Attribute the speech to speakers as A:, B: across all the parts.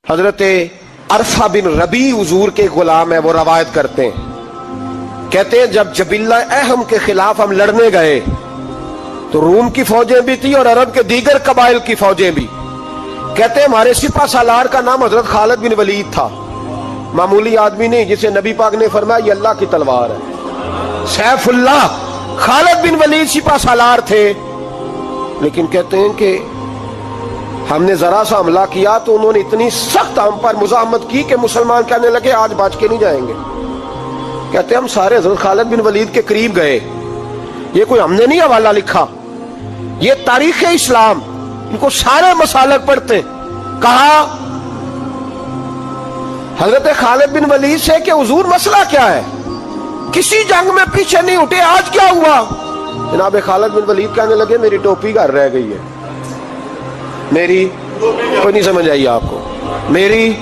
A: حضرت عرفہ بن ربی حضور کے غلام ہے، وہ روایت کرتے ہیں، کہتے ہیں جب جبلہ اہم کے خلاف ہم لڑنے گئے تو روم کی فوجیں بھی تھی اور عرب کے دیگر قبائل کی فوجیں بھی. کہتے ہیں ہمارے سپہ سالار کا نام حضرت خالد بن ولید تھا، معمولی آدمی نہیں جسے نبی پاک نے فرمایا یہ اللہ کی تلوار ہے. سیف اللہ خالد بن ولید سپہ سالار تھے، لیکن کہتے ہیں کہ ہم نے ذرا سا حملہ کیا تو انہوں نے اتنی سخت ہم پر مزاحمت کی کہ مسلمان کہنے لگے آج بچ کے نہیں جائیں گے. کہتے ہیں ہم سارے حضرت خالد بن ولید کے قریب گئے، یہ کوئی ہم نے نہیں حوالہ لکھا، یہ تاریخ اسلام، ان کو سارے مسالک پڑھتے. کہا حضرت خالد بن ولید سے کہ حضور مسئلہ کیا ہے، کسی جنگ میں پیچھے نہیں اٹھے، آج کیا ہوا؟ جناب خالد بن ولید کہنے لگے میری ٹوپی گھر رہ گئی ہے. میری کوئی نہیں سمجھ آئی آپ کو؟ میری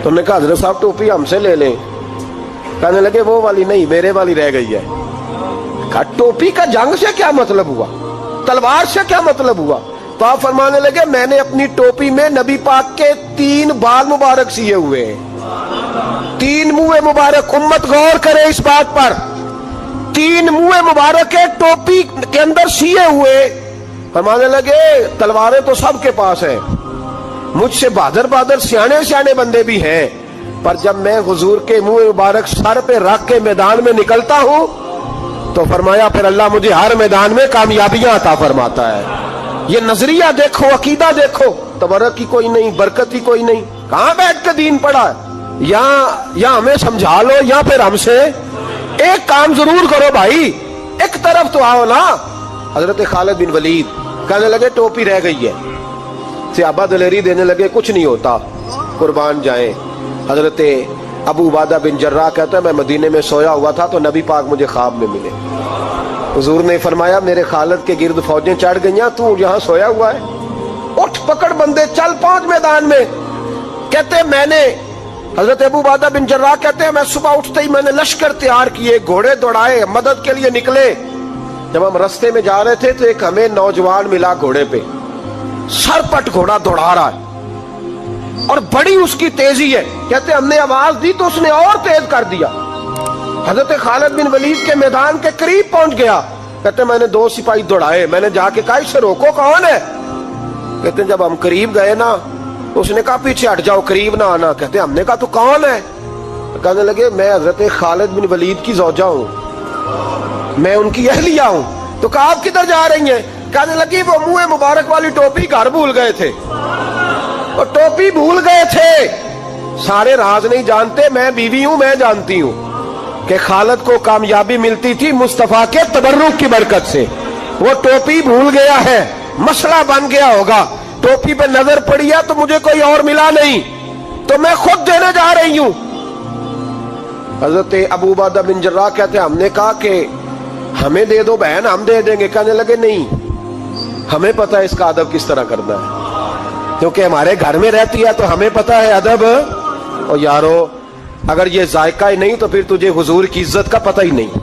A: تو نے کہا حضرت صاحب ٹوپی ہم سے لے لیں. کہنے لگے وہ والی نہیں، میرے والی رہ گئی ہے. کہا ٹوپی کا جنگ سے کیا مطلب ہوا، تلوار سے کیا مطلب ہوا؟ تو آپ فرمانے لگے میں نے اپنی ٹوپی میں نبی پاک کے 3 بال مبارک سیے ہوئے ہیں، 3 منہ مبارک. امت غور کرے اس بات پر، 3 منہ مبارک کے ٹوپی کے اندر سیے ہوئے. فرمانے لگے تلواریں تو سب کے پاس ہیں، مجھ سے بہادر بہادر سیانے بندے بھی ہیں، پر جب میں حضور کے منہ مبارک سر پہ رکھ کے میدان میں نکلتا ہوں تو فرمایا پھر اللہ مجھے ہر میدان میں کامیابیاں عطا فرماتا ہے. یہ نظریہ دیکھو، عقیدہ دیکھو، تبرک کی کوئی نہیں، برکت ہی کوئی نہیں. کہاں بیٹھ کے دین پڑھا ہے؟ یا ہمیں سمجھا لو یا پھر ہم سے ایک کام ضرور کرو بھائی، ایک طرف تو آؤ نا. حضرت خالد بن ولید کہنے لگے ٹوپی رہ گئی ہے. صحابہ دلیری دینے لگے کچھ نہیں ہوتا، قربان جائیں. حضرت ابو عبادہ بن جراح کہتا ہے میں مدینے میں سویا ہوا تھا تو نبی پاک مجھے خواب میں ملے. حضور نے فرمایا میرے خالد کے گرد فوجیں چڑھ گئیں، تو یہاں سویا ہوا ہے، اٹھ پکڑ بندے چل پہنچ میدان میں. کہتے میں نے حضرت ابو عبادہ بن جراح کہتے ہیں میں صبح اٹھتے ہی میں نے لشکر تیار کیے، گھوڑے دوڑائے، مدد کے لیے نکلے. جب ہم رستے میں جا رہے تھے تو ایک ہمیں نوجوان ملا گھوڑے پہ، سر پٹ گھوڑا دوڑا رہا ہے اور بڑی اس کی تیزی ہے. کہتے ہم نے آواز دی تو اس نے اور تیز کر دیا. حضرت خالد بن ولید کے میدان کے قریب پہنچ گیا. کہتے میں نے 2 سپاہی دوڑائے، میں نے جا کے کہا اسے روکو، کون ہے؟ کہتے جب ہم قریب گئے نا اس نے کہا پیچھے ہٹ جاؤ، قریب نہ آنا. کہتے ہم نے کہا تو کون ہے؟ کہنے لگے میں حضرت خالد بن ولید کی زوجہ ہوں، میں ان کی اہلیہ ہوں. تو کہا آپ کدھر جا رہی ہیں؟ کہنے لگی وہ منہ مبارک والی ٹوپی گھر بھول گئے تھے، اور ٹوپی بھول گئے تھے. سارے راز نہیں جانتے، میں بیوی ہوں، میں جانتی ہوں کہ خالد کو کامیابی ملتی تھی مصطفیٰ کے تبرک کی برکت سے. وہ ٹوپی بھول گیا ہے، مسئلہ بن گیا ہوگا. ٹوپی پہ نظر پڑی ہے تو مجھے کوئی اور ملا نہیں تو میں خود دینے جا رہی ہوں. حضرت ابو عبادہ بن جراح کہتے ہیں ہم نے کہا کہ ہمیں دے دو بہن، ہم دے دیں گے. کہنے لگے نہیں، ہمیں پتہ ہے اس کا ادب کس طرح کرنا ہے، کیونکہ ہمارے گھر میں رہتی ہے تو ہمیں پتہ ہے ادب. اور یارو اگر یہ ذائقہ ہی نہیں تو پھر تجھے حضور کی عزت کا پتہ ہی نہیں.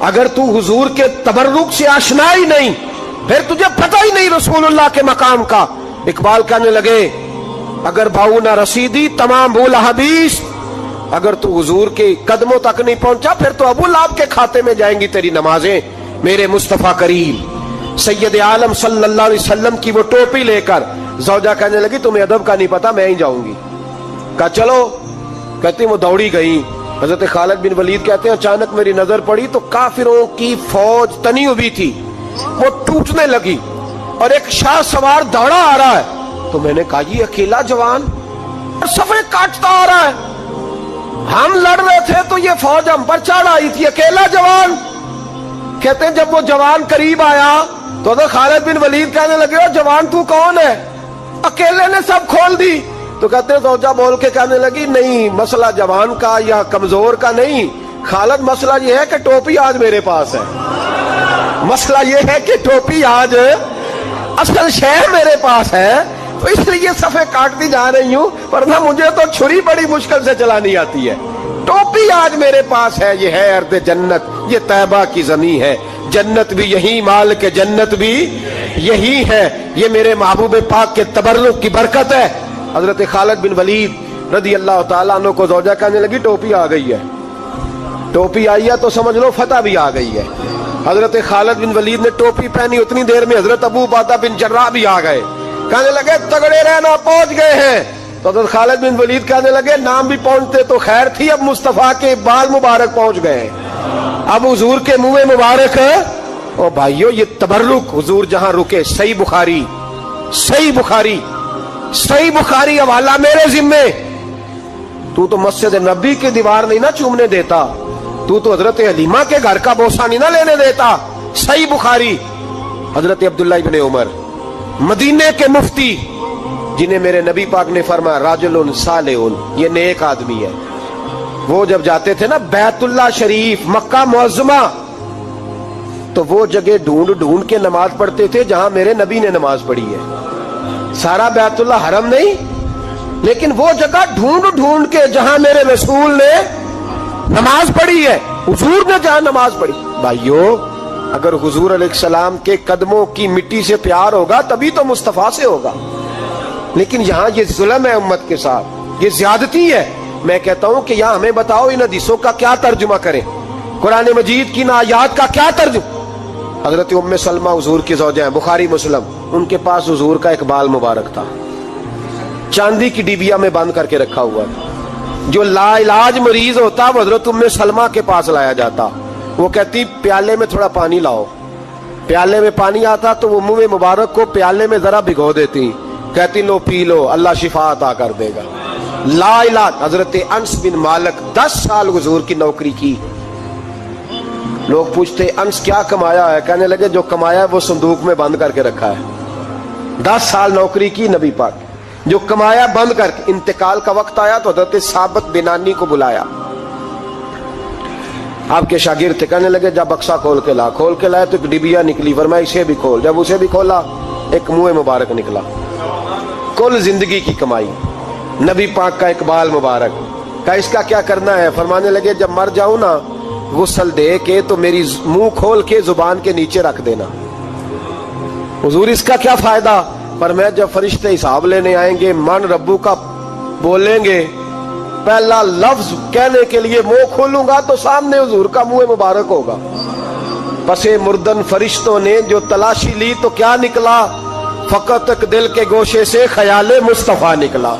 A: اگر تو حضور کے تبرک سے آشنا ہی نہیں پھر تجھے پتہ ہی نہیں رسول اللہ کے مقام کا. اقبال کہنے لگے اگر بھاؤ نہ رسیدی تمام بھول حدیث، اگر تو حضور کے قدموں تک نہیں پہنچا پھر تو ابو لہب کے کھاتے میں جائیں گی تیری نمازیں. میرے مصطفیٰ کریم سید عالم صلی اللہ علیہ وسلم کی وہ ٹوپی لے کر زوجہ کہنے لگی تمہیں ادب کا نہیں پتا، میں ہی جاؤں گی. کہا چلو. کہتی وہ دوڑی گئی. حضرت خالد بن ولید کہتے ہیں اچانک میری نظر پڑی تو کافروں کی فوج تنی ہوئی تھی، وہ ٹوٹنے لگی اور ایک شاہ سوار دوڑا آ رہا ہے. تو میں نے کہا یہ اکیلا جوان صفے کاٹتا آ رہا ہے، ہم لڑ رہے تھے تو یہ فوج ہم پر چڑھ آئی تھی، اکیلا جوان. کہتے ہیں جب وہ جوان قریب آیا تو حضرت خالد بن ولید کہنے لگے جوان تو کون ہے؟ اکیلے نے سب کھول دی. تو کہتے ہیں زوجہ بول کے کہنے لگی نہیں، مسئلہ جوان کا یا کمزور کا نہیں خالد، مسئلہ یہ ہے کہ ٹوپی آج میرے پاس ہے. مسئلہ یہ ہے کہ ٹوپی آج اصل شے میرے پاس ہے تو اس لیے صفے کاٹتی جا رہی ہوں، ورنہ مجھے تو چھری بڑی مشکل سے چلانی آتی ہے. ٹوپی آج میرے پاس ہے. یہ ہے ارض جنت، یہ طیبہ کی زمین ہے، جنت بھی یہی، مال کے جنت بھی یہی ہے. یہ میرے محبوب پاک کے تبرک کی برکت ہے. حضرت خالد بن ولید رضی اللہ تعالیٰ عنہ کو زوجہ کہنے لگی ٹوپی آ گئی ہے، ٹوپی آئی ہے تو سمجھ لو فتح بھی آ گئی ہے۔ حضرت خالد بن ولید نے ٹوپی پہنی، اتنی دیر میں حضرت ابو عبیدہ بن جراح بھی آ گئے، کہنے لگے تگڑے رہنا، پہنچ گئے ہیں۔ تو حضرت خالد بن ولید کہنے لگے نام بھی پہنچتے تو خیر تھی، اب مصطفیٰ کے بال مبارک پہنچ گئے، اب حضور کے منہ مبارک۔ او بھائیو یہ تبرک حضور جہاں رکے، صحیح بخاری، صحیح بخاری، صحیح بخاری حوالہ میرے ذمے۔ تو مسجد نبی کی دیوار نہیں نہ چومنے دیتا، تو حضرت حلیمہ کے گھر کا بوسہ نہیں نہ لینے دیتا۔ صحیح بخاری، حضرت عبداللہ ابن عمر مدینے کے مفتی، جنہیں میرے نبی پاک نے فرمایا راجل صالح، یہ نیک آدمی ہے۔ وہ جب جاتے تھے نا بیت اللہ شریف مکہ معظمہ، تو وہ جگہ ڈھونڈ ڈھونڈ کے نماز پڑھتے تھے جہاں میرے نبی نے نماز پڑھی ہے۔ سارا بیت اللہ حرم نہیں، لیکن وہ جگہ ڈھونڈ ڈھونڈ کے جہاں میرے رسول نے نماز پڑھی ہے، حضور نے جہاں نماز پڑھی۔ بھائیو اگر حضور علیہ السلام کے قدموں کی مٹی سے پیار ہوگا تبھی تو مصطفیٰ سے ہوگا، لیکن یہاں یہ ظلم ہے امت کے ساتھ، یہ زیادتی ہے۔ میں کہتا ہوں کہ یہاں ہمیں بتاؤ ان حدیثوں کا کیا ترجمہ کریں، قرآن مجید کی آیات کا کیا ترجمہ۔ حضرت ام سلمہ حضور کی زوجہ ہیں، بخاری مسلم، ان کے پاس حضور کا ایک بال مبارک تھا، چاندی کی ڈیبیا میں بند کر کے رکھا ہوا تھا۔ جو لا علاج مریض ہوتا وہ حضرت ام سلمہ کے پاس لایا جاتا، وہ کہتی پیالے میں تھوڑا پانی لاؤ، پیالے میں پانی آتا تو وہ منہ مبارک کو پیالے میں ذرا بھگو دیتی، کہتی لو پی لو، اللہ شفا عطا کر دے گا۔ لا علاج۔ حضرت انس بن مالک 10 سال حضور کی نوکری کی، لوگ پوچھتے انس کیا کمایا ہے، کہنے لگے جو کمایا ہے وہ صندوق میں بند کر کے رکھا ہے۔ 10 سال نوکری کی نبی پاک، جو کمایا بند کر کے، انتقال کا وقت آیا تو حضرت ثابت بنانی کو بلایا، آپ کے شاگرد تھے، کہنے لگے جب بکسا کھول کے لا، کھول کے لائے تو ایک ڈبیا نکلی، فرمایا اسے بھی کھول، جب اسے بھی کھولا ایک منہ مبارک نکلا۔ کل زندگی کی کمائی، نبی پاک کا اقبال مبارک کا، اس کا کیا کرنا ہے؟ فرمانے لگے جب مر جاؤں نا غسل دے کے تو میری منہ کھول کے زبان کے نیچے رکھ دینا۔ حضور اس کا کیا فائدہ؟ پر میں جب فرشتے حساب لینے آئیں گے من ربو کا بولیں گے، پہلا لفظ کہنے کے لیے منہ کھولوں گا تو سامنے حضور کا منہ مبارک ہوگا۔ پس مردن فرشتوں نے جو تلاشی لی تو کیا نکلا؟ فقط ایک دل کے گوشے سے خیال مصطفیٰ نکلا۔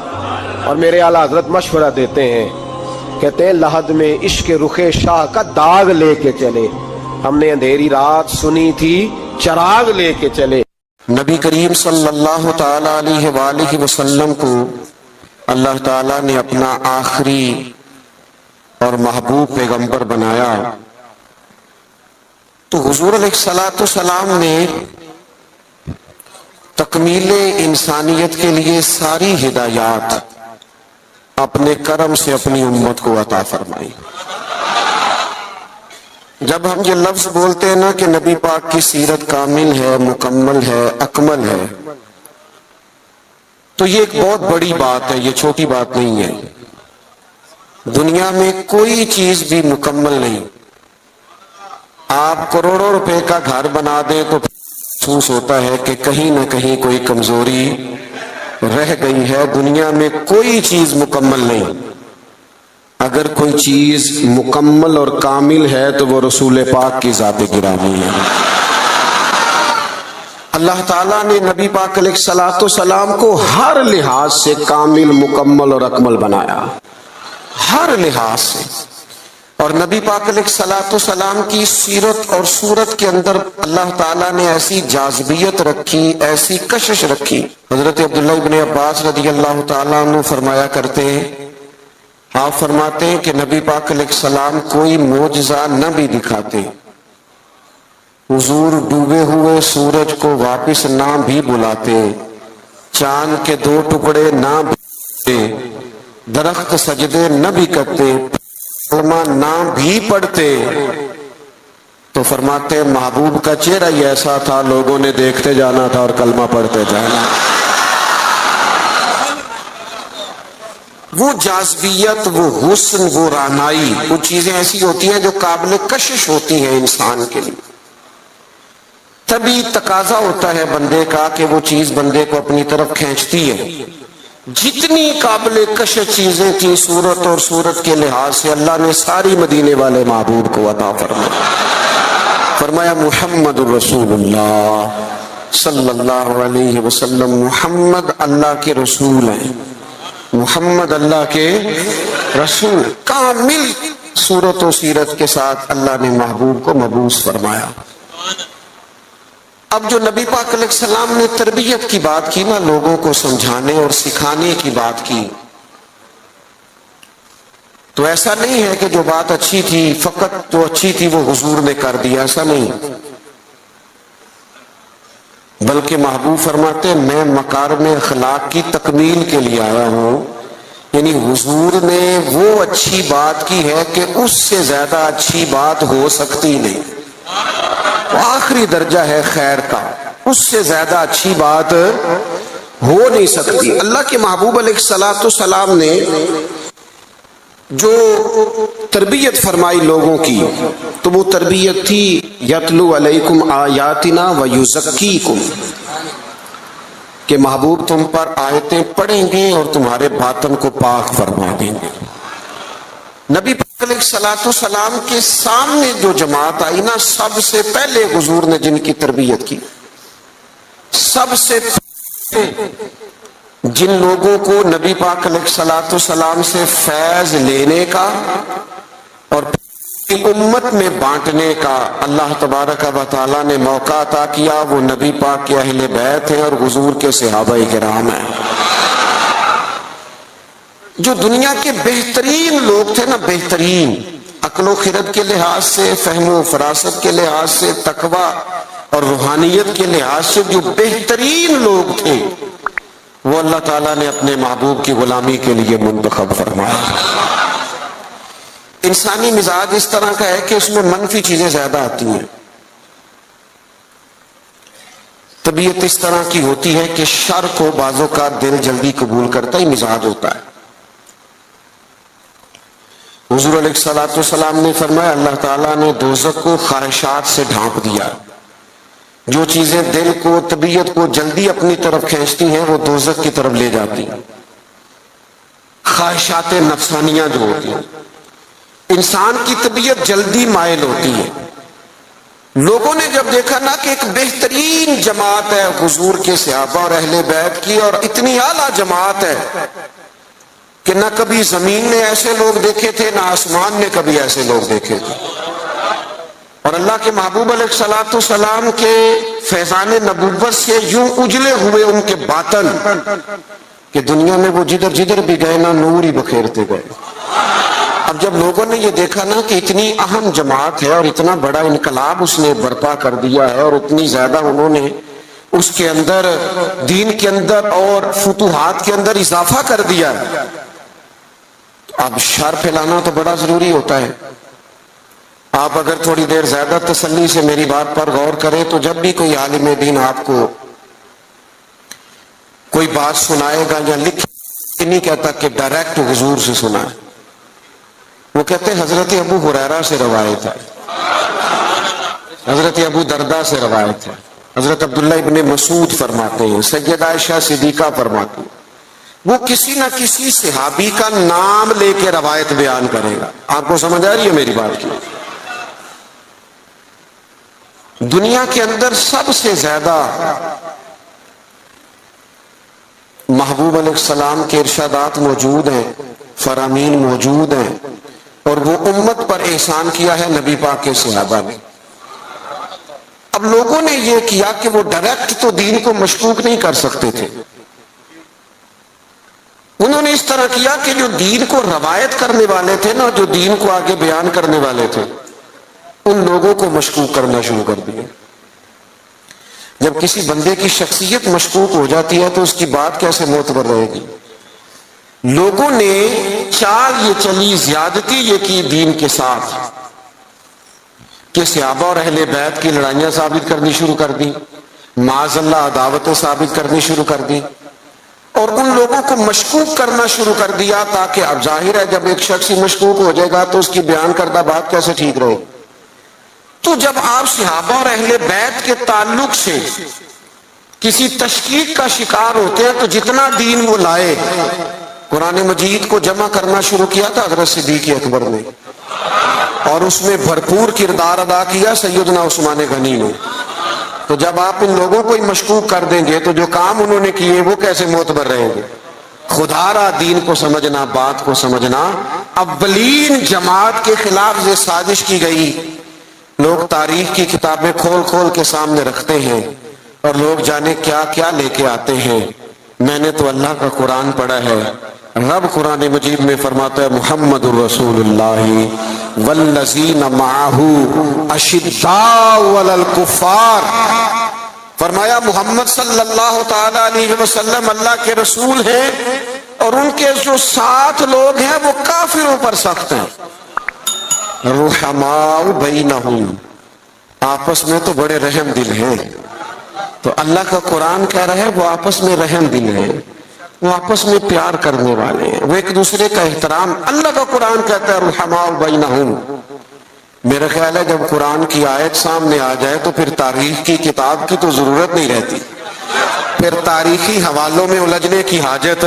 A: اور میرے اعلیٰ حضرت مشورہ دیتے ہیں، کہتے ہیں لحد میں عشق رخ شاہ کا داغ لے کے چلے، ہم نے اندھیری رات سنی تھی چراغ لے کے چلے۔
B: نبی کریم صلی اللہ تعالی علیہ وآلہ وسلم کو اللہ تعالیٰ نے اپنا آخری اور محبوب پیغمبر بنایا، تو حضور علیہ السلام نے تکمیل انسانیت کے لیے ساری ہدایات اپنے کرم سے اپنی امت کو عطا فرمائی۔ جب ہم یہ لفظ بولتے ہیں نا کہ نبی پاک کی سیرت کامل ہے، مکمل ہے، اکمل ہے، تو یہ ایک بہت بڑی بات ہے، یہ چھوٹی بات نہیں ہے۔ دنیا میں کوئی چیز بھی مکمل نہیں، آپ کروڑوں روپے کا گھر بنا دیں تو محسوس ہوتا ہے کہ کہیں نہ کہیں کوئی کمزوری رہ گئی ہے۔ دنیا میں کوئی چیز مکمل نہیں، اگر کوئی چیز مکمل اور کامل ہے تو وہ رسول پاک کی ذات گرامی ہے۔ اللہ تعالیٰ نے نبی پاک علیہ السلام کو ہر لحاظ سے کامل، مکمل اور اکمل بنایا، ہر لحاظ سے۔ اور نبی پاک علیہ السلام کی سیرت اور صورت کے اندر اللہ تعالیٰ نے ایسی جاذبیت رکھی، ایسی کشش رکھی۔ حضرت عبداللہ ابن عباس رضی اللہ تعالیٰ عنہ فرمایا کرتے ہیں، آپ فرماتے ہیں کہ نبی پاک علیہ السلام کوئی معجزہ نہ بھی دکھاتے، حضور ڈوبے ہوئے سورج کو واپس نہ بھی بلاتے، چاند کے 2 ٹکڑے نہ بھی، درخت سجدے نہ بھی کرتے، کلمہ نہ بھی پڑھتے، تو فرماتے محبوب کا چہرہ ہی ایسا تھا، لوگوں نے دیکھتے جانا تھا اور کلمہ پڑھتے جانا۔ وہ جاذبیت، وہ حسن، وہ رعنائی، وہ چیزیں ایسی ہوتی ہیں جو قابل کشش ہوتی ہیں انسان کے لیے۔ تبھی تقاضا ہوتا ہے بندے کا کہ وہ چیز بندے کو اپنی طرف کھینچتی ہے۔ جتنی قابل کشش چیزیں تھیں صورت اور صورت کے لحاظ سے اللہ نے ساری مدینے والے محبوب کو عطا فرمایا محمد الرسول اللہ صلی اللہ علیہ وسلم، محمد اللہ کے رسول ہیں، محمد اللہ کے رسول، کامل صورت و سیرت کے ساتھ اللہ نے محبوب کو مبعوث فرمایا۔ اب جو نبی پاک علیہ السلام نے تربیت کی بات کی نا، لوگوں کو سمجھانے اور سکھانے کی بات کی، تو ایسا نہیں ہے کہ جو بات اچھی تھی فقط جو اچھی تھی وہ حضور نے کر دیا، ایسا نہیں، بلکہ محبوب فرماتے ہیں میں مکارم اخلاق کی تکمیل کے لیے آیا ہوں، یعنی حضور نے وہ اچھی بات کی ہے کہ اس سے زیادہ اچھی بات ہو سکتی نہیں، وہ آخری درجہ ہے خیر کا، اس سے زیادہ اچھی بات ہو نہیں سکتی۔ اللہ کے محبوب علیہ السلام نے جو تربیت فرمائی لوگوں کی، تو وہ تربیت تھی یتلو علیکم آیاتنا ویزکیکم، کہ محبوب تم پر آیتیں پڑھیں گے اور تمہارے باطن کو پاک فرما دیں گے۔ نبی پاک علیہ السلام کے سامنے جو جماعت آئی نا، سب سے پہلے حضور نے جن کی تربیت کی، سب سے پہلے جن لوگوں کو نبی پاک علیہ السلام سے فیض لینے کا اور امت میں بانٹنے کا اللہ تبارک و تعالیٰ نے موقع عطا کیا، وہ نبی پاک کے اہل بیت ہیں اور حضور کے صحابہ کرام ہیں۔ جو دنیا کے بہترین لوگ تھے نا، بہترین عقل و خرد کے لحاظ سے، فہم و فراست کے لحاظ سے، تقوی اور روحانیت کے لحاظ سے جو بہترین لوگ تھے، وہ اللہ تعالیٰ نے اپنے محبوب کی غلامی کے لیے منتخب فرمایا۔ انسانی مزاج اس طرح کا ہے کہ اس میں منفی چیزیں زیادہ آتی ہیں، طبیعت اس طرح کی ہوتی ہے کہ شر کو بعضوں کا دل جلدی قبول کرتا ہی مزاج ہوتا ہے۔ حضور علیہ السلام نے فرمایا اللہ تعالیٰ نے دوزخ کو خواہشات سے ڈھانپ دیا، جو چیزیں دل کو طبیعت کو جلدی اپنی طرف کھینچتی ہیں وہ دوزخ کی طرف لے جاتی ہیں، خواہشات نفسانیہ جو ہوتی ہیں، انسان کی طبیعت جلدی مائل ہوتی ہے۔ لوگوں نے جب دیکھا نا کہ ایک بہترین جماعت ہے حضور کے صحابہ اور اہل بیت کی، اور اتنی اعلیٰ جماعت ہے کہ نہ کبھی زمین نے ایسے لوگ دیکھے تھے نہ آسمان نے کبھی ایسے لوگ دیکھے تھے، اور اللہ کے محبوب علیہ السلام کے فیضان نبوت سے یوں اجلے ہوئے ان کے باطن کہ دنیا میں وہ جدھر جدھر بھی گئے نا نور ہی بکھیرتے گئے۔ اب جب لوگوں نے یہ دیکھا نا کہ اتنی اہم جماعت ہے اور اتنا بڑا انقلاب اس نے برپا کر دیا ہے اور اتنی زیادہ انہوں نے اس کے اندر دین کے اندر اور فتوحات کے اندر اضافہ کر دیا ہے، اب شر پھیلانا تو بڑا ضروری ہوتا ہے۔ آپ اگر تھوڑی دیر زیادہ تسلی سے میری بات پر غور کریں تو جب بھی کوئی عالم دین آپ کو کوئی بات سنائے گا یا لکھے، نہیں کہتا کہ ڈائریکٹ حضور سے سنا ہے، وہ کہتے ہیں حضرت ابو ہریرہ سے روایت ہے، حضرت ابو دردہ سے روایت ہے، حضرت عبداللہ ابن مسعود فرماتے ہیں، سیدہ عائشہ صدیقہ فرماتی ہیں، وہ کسی نہ کسی صحابی کا نام لے کے روایت بیان کرے گا۔ آپ کو سمجھ آ رہی ہے میری بات کی؟ دنیا کے اندر سب سے زیادہ محبوب علیہ السلام کے ارشادات موجود ہیں، فرامین موجود ہیں، اور وہ امت پر احسان کیا ہے نبی پاک کے صحابہ نے۔ اب لوگوں نے یہ کیا کہ وہ ڈائریکٹ تو دین کو مشکوک نہیں کر سکتے تھے، انہوں نے اس طرح کیا کہ جو دین کو روایت کرنے والے تھے نا، جو دین کو آگے بیان کرنے والے تھے، ان لوگوں کو مشکوک کرنا شروع کر دیا۔ جب کسی بندے کی شخصیت مشکوک ہو جاتی ہے تو اس کی بات کیسے معتبر رہے گی؟ لوگوں نے چال یہ چلی، زیادتی یہ کی دین کے ساتھ کہ صحابہ اور اہل بیت کی لڑائیاں ثابت کرنی شروع کر دی، معاذ اللہ عداوتیں ثابت کرنی شروع کر دی، اور ان لوگوں کو مشکوک کرنا شروع کر دیا، تاکہ اب ظاہر ہے جب ایک شخص ہی مشکوک ہو جائے گا تو اس کی بیان کردہ بات کیسے ٹھیک رہے۔ تو جب آپ صحابہ اور اہل بیت کے تعلق سے کسی تشکیک کا شکار ہوتے ہیں تو جتنا دین وہ لائے، قرآن مجید کو جمع کرنا شروع کیا تھا حضرت صدیق اکبر نے، اور اس میں بھرپور کردار ادا کیا سیدنا عثمان غنی نے. تو جب آپ ان لوگوں کو ہی مشکوک کر دیں گے تو جو کام انہوں نے کیے وہ کیسے معتبر رہیں گے؟ خدا را دین کو سمجھنا، بات کو سمجھنا. اولین جماعت کے خلاف یہ سازش کی گئی. لوگ تاریخ کی کتابیں کھول کھول کے سامنے رکھتے ہیں اور لوگ جانے کیا کیا لے کے آتے ہیں. میں نے تو اللہ کا قرآن پڑھا ہے. رب قرآن مجید میں فرماتا ہے محمد الرسول اللہ والذین معہ اشداء علی الکفار. فرمایا محمد صلی اللہ تعالی علیہ وسلم اللہ کے رسول ہیں اور ان کے جو ساتھ لوگ ہیں وہ کافروں پر سخت ہیں. رحماء بینہم، آپس میں تو بڑے رحم دل ہیں. تو اللہ کا قرآن کہہ رہا ہے وہ آپس میں رحم دل ہیں، وہ آپس میں پیار کرنے والے ہیں، وہ ایک دوسرے کا احترام. اللہ کا قرآن کہتا ہے رحماء بینہم. میرا خیال ہے جب قرآن کی آیت سامنے آ جائے تو پھر تاریخ کی کتاب کی تو ضرورت نہیں رہتی، پھر تاریخی حوالوں میں الجھنے کی حاجت.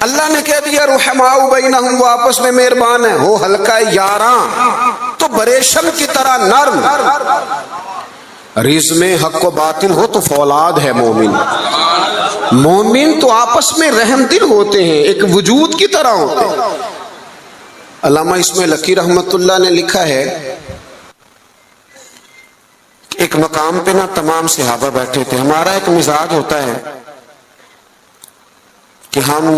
B: اللہ نے کہہ دیا رحماء بینہم، وہ آپس میں مہربان ہیں. ہو ہلکا یاراں تو بریشم کی طرح نرم. رزم حق و باطل ہو تو فولاد ہے مومن. مومن تو آپس میں رحم دل ہوتے ہیں، ایک وجود کی طرح ہوتے ہیں. علامہ اسماعیل حقی رحمت اللہ نے لکھا ہے ایک مقام پہ نا تمام صحابہ بیٹھے تھے. ہمارا ایک مزاج ہوتا ہے کہ ہم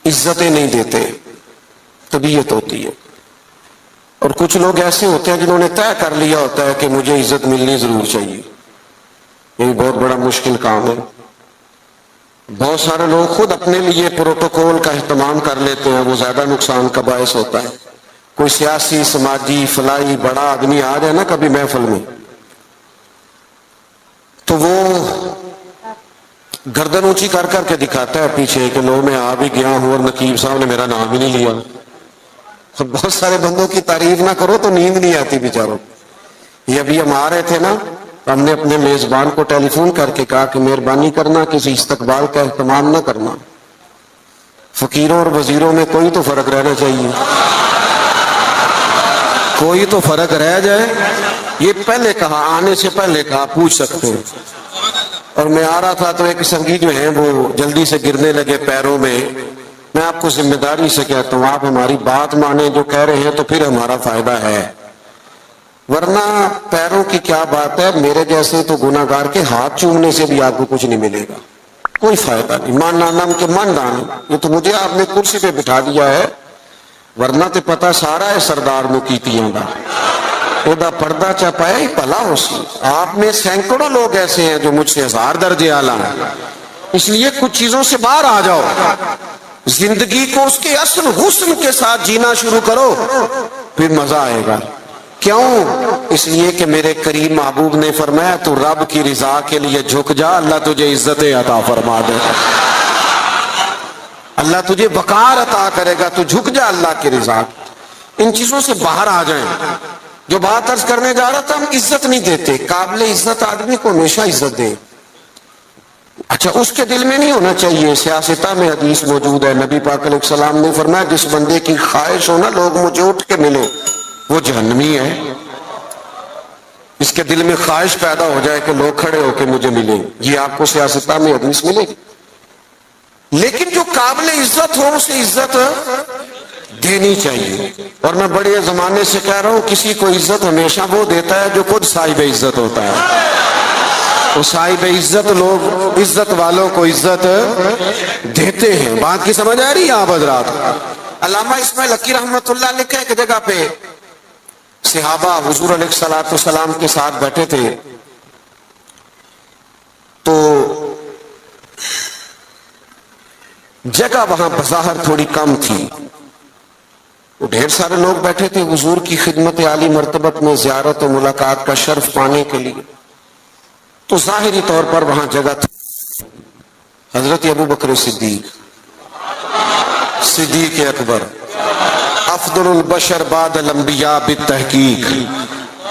B: عزتیں نہیں دیتے، طبیعت ہوتی ہے. اور کچھ لوگ ایسے ہوتے ہیں جنہوں نے طے کر لیا ہوتا ہے کہ مجھے عزت ملنی ضرور چاہیے. یہ بہت بڑا مشکل کام ہے. بہت سارے لوگ خود اپنے لیے پروٹوکول کا اہتمام کر لیتے ہیں، وہ زیادہ نقصان کا باعث ہوتا ہے. کوئی سیاسی سماجی فلاحی بڑا آدمی آ جائے نا کبھی محفل میں تو وہ گردن اونچی کر کر کے دکھاتا ہے پیچھے کہ لو میں آ بھی گیا ہوں اور نقیب صاحب نے میرا نام ہی نہیں لیا. بہت سارے بندوں کی تعریف نہ کرو تو نیند نہیں آتی بیچاروں. یہ ابھی ہم آ رہے تھے نا، ہم نے اپنے میزبان کو ٹیلی فون کر کے کہا کہ مہربانی کرنا کسی استقبال کا اہتمام نہ کرنا. فقیروں اور وزیروں میں کوئی تو فرق رہنا چاہیے، کوئی تو فرق رہ جائے. یہ پہلے کہا، آنے سے پہلے کہا، پوچھ سکتے ہیں. اور میں آ رہا تھا تو ایک سنگی جو ہیں وہ جلدی سے گرنے لگے پیروں میں. میں آپ کو ذمہ داری سے کہتا ہوں آپ ہماری بات مانیں، جو کہہ رہے ہیں تو پھر ہمارا فائدہ ہے، ورنہ پیروں کی کیا بات ہے. میرے جیسے تو گناہگار کے ہاتھ چومنے سے بھی آپ کو کچھ نہیں ملے گا، کوئی فائدہ نہیں. مان نام کے من دان، یہ تو مجھے آپ نے کرسی پہ بٹھا دیا ہے، ورنہ تو پتہ سارا ہے سردار نو کیتیاں دا ادا پردہ چپائے ہی پلا ہو سی. آپ میں سینکڑوں لوگ ایسے ہیں جو مجھ سے 1000 درجے اعلیٰ ہیں. اس لیے کچھ چیزوں سے باہر آ جاؤ، زندگی کو اس کے اصل حسن کے ساتھ جینا شروع کرو، پھر مزہ آئے گا. کیوں؟ اس لیے کہ میرے کریم محبوب نے فرمایا تو رب کی رضا کے لیے جھک جا، اللہ تجھے عزت عطا فرما دے، اللہ تجھے وقار عطا کرے گا. تو جھک جا اللہ کی رضا. ان چیزوں سے باہر آ جائیں. جو بات عرض کرنے جا رہا تھا، ہم عزت نہیں دیتے. قابل عزت آدمی کو ہمیشہ عزت دیں. اچھا، اس کے دل میں نہیں ہونا چاہیے. سیاستہ میں حدیث موجود ہے، نبی پاک علیہ السلام نے فرمایا جس بندے کی خواہش ہو نا لوگ مجھے اٹھ کے ملے، وہ جہنمی ہے. اس کے دل میں خواہش پیدا ہو جائے کہ لوگ کھڑے ہو کے مجھے ملیں، یہ آپ کو سیاستہ میں حدیث ملے گی. لیکن جو قابل عزت ہو اسے عزت دینی چاہیے. اور میں بڑے زمانے سے کہہ رہا ہوں کسی کو عزت ہمیشہ وہ دیتا ہے جو خود صاحب عزت ہوتا ہے. تو صاحب عزت لوگ عزت والوں کو عزت دیتے ہیں. بات کی سمجھ آ رہی ہے آپ حضرات؟ علامہ اسماعیل حقی رحمت اللہ لکھا ایک جگہ پہ صحابہ حضور علیہ الصلوۃ والسلام کے ساتھ بیٹھے تھے تو جگہ وہاں بظاہر تھوڑی کم تھی. ڈھیر سارے لوگ بیٹھے تھے حضور کی خدمت عالی مرتبت میں زیارت و ملاقات کا شرف پانے کے لیے. تو ظاہری طور پر وہاں جگہ تھی. حضرت ابو بکر صدیق اکبر افضل البشر بعد الانبیاء بالتحقیق،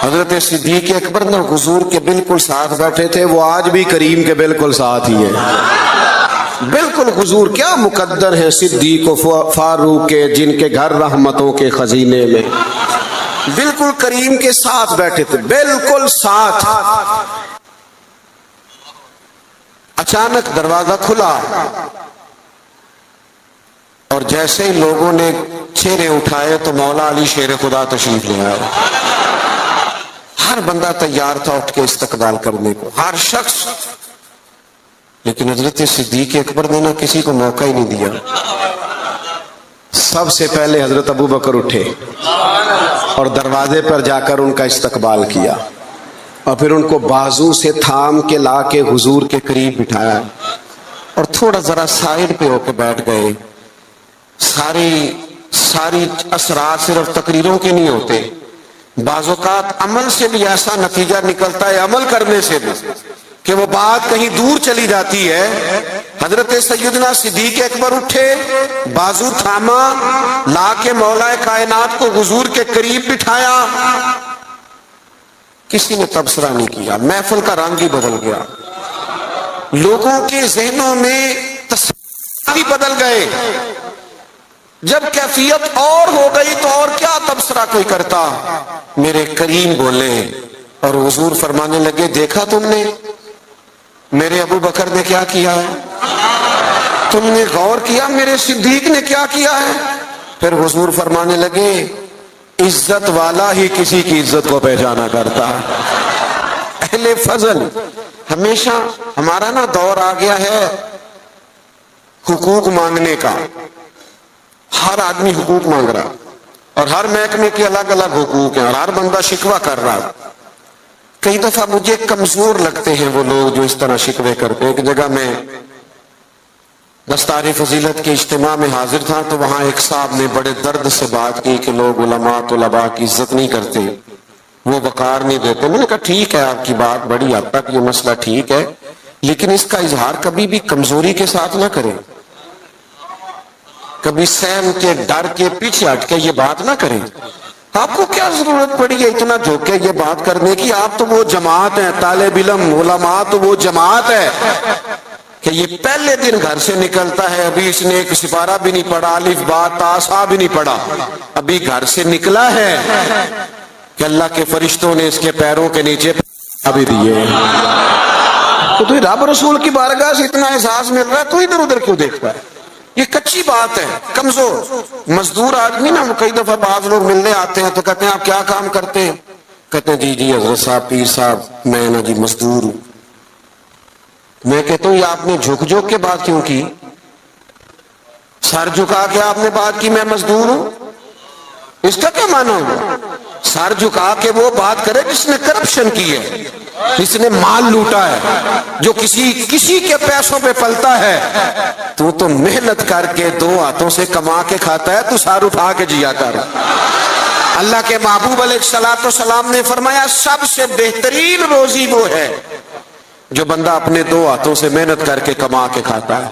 B: حضرت صدیق اکبر نے حضور کے بالکل ساتھ بیٹھے تھے، وہ آج بھی کریم کے بالکل ساتھ ہی ہے، بالکل حضور کیا مقدر ہیں صدیق و فاروق کے، جن کے گھر رحمتوں کے خزینے میں، بالکل کریم کے ساتھ بیٹھے تھے، بالکل ساتھ۔ اچانک دروازہ کھلا اور جیسے ہی لوگوں نے چہرے اٹھائے تو مولا علی شیر خدا تشریف لے آئے۔ ہر بندہ تیار تھا اٹھ کے استقبال کرنے کو، ہر شخص، لیکن حضرت صدیق اکبر نے نہ کسی کو موقع ہی نہیں دیا۔ سب سے پہلے حضرت ابو بکر اٹھے اور دروازے پر جا کر ان کا استقبال کیا، اور پھر ان کو بازو سے تھام کے لا کے حضور کے قریب بٹھایا اور تھوڑا ذرا سائڈ پہ ہو کے بیٹھ گئے۔ ساری اثرات صرف تقریروں کے نہیں ہوتے، بعض اوقات عمل سے بھی ایسا نتیجہ نکلتا ہے، عمل کرنے سے بھی، کہ وہ بات کہیں دور چلی جاتی ہے۔ حضرت سیدنا صدیق اکبر اٹھے، بازو تھاما، لا کے مولا کائنات کو حضور کے قریب بٹھایا۔ کسی نے تبصرہ نہیں کیا، محفل کا رنگ ہی بدل گیا، لوگوں کے ذہنوں میں تصور بھی بدل گئے۔ جب کیفیت اور ہو گئی تو اور کیا تبصرہ کوئی کرتا۔ میرے کریم بولے اور حضور فرمانے لگے، دیکھا تم نے میرے ابو بکر نے کیا کیا ہے؟ تم نے غور کیا میرے صدیق نے کیا کیا ہے؟ پھر حضور فرمانے لگے، عزت والا ہی کسی کی عزت کو پہچانا کرتا۔ اہل فضل ہمیشہ، ہمارا نا دور آ گیا ہے حقوق مانگنے کا، ہر آدمی حقوق مانگ رہا، اور ہر محکمے کے الگ الگ حقوق ہیں، اور ہر بندہ شکوہ کر رہا۔ کئی دفعہ مجھے کمزور لگتے ہیں وہ لوگ جو اس طرح شکوے کرتے ہیں۔ ایک جگہ میں دستار فضیلت کے اجتماع میں حاضر تھا تو وہاں ایک صاحب نے بڑے درد سے بات کی کہ لوگ علماء طلباء کی عزت نہیں کرتے، وہ وقار نہیں دیتے۔ میں نے کہا ٹھیک ہے، آپ کی بات بڑی حد تک یہ مسئلہ ٹھیک ہے، لیکن اس کا اظہار کبھی بھی کمزوری کے ساتھ نہ کریں، کبھی سہم کے ڈر کے پیچھے ہٹ کے یہ بات نہ کریں۔ آپ کو کیا ضرورت پڑی ہے اتنا جھوک کے یہ بات کرنے کی؟ آپ تو وہ جماعت ہیں، طالب علم علماء تو وہ جماعت ہے کہ یہ پہلے دن گھر سے نکلتا ہے، ابھی اس نے ایک سپارہ بھی نہیں پڑھا، الف با تا سا بھی نہیں پڑھا، ابھی گھر سے نکلا ہے کہ اللہ کے فرشتوں نے اس کے پیروں کے نیچے ابھی دیے۔ تو رب رسول کی بارگاہ سے اتنا احساس مل رہا ہے، تو ادھر ادھر کیوں دیکھتا ہے؟ یہ کچی بات ہے۔ کمزور مزدور آدمی نا، کئی دفعہ بعض لوگ ملنے آتے ہیں تو کہتے ہیں آپ کیا کام کرتے ہیں؟ کہتے ہیں جی حضرت صاحب، پیر صاحب، میں نا جی مزدور ہوں۔ میں کہتا ہوں یہ آپ نے جھک جھک کے بات کیوں کی؟ سر جھکا کے آپ نے بات کی میں مزدور ہوں، اس کا کیا معنی ہوگا؟ سر جھکا کے وہ بات کرے جس نے کرپشن کی ہے، جس نے مال لوٹا ہے، جو کسی کے پیسوں پہ پلتا ہے۔ تو محنت کر کے دو ہاتھوں سے کما کے کھاتا ہے، تو سر اٹھا کے جیا کر۔ اللہ کے محبوب علیہ الصلوۃ والسلام نے فرمایا سب سے بہترین روزی وہ ہے جو بندہ اپنے دو ہاتھوں سے محنت کر کے کما کے کھاتا ہے۔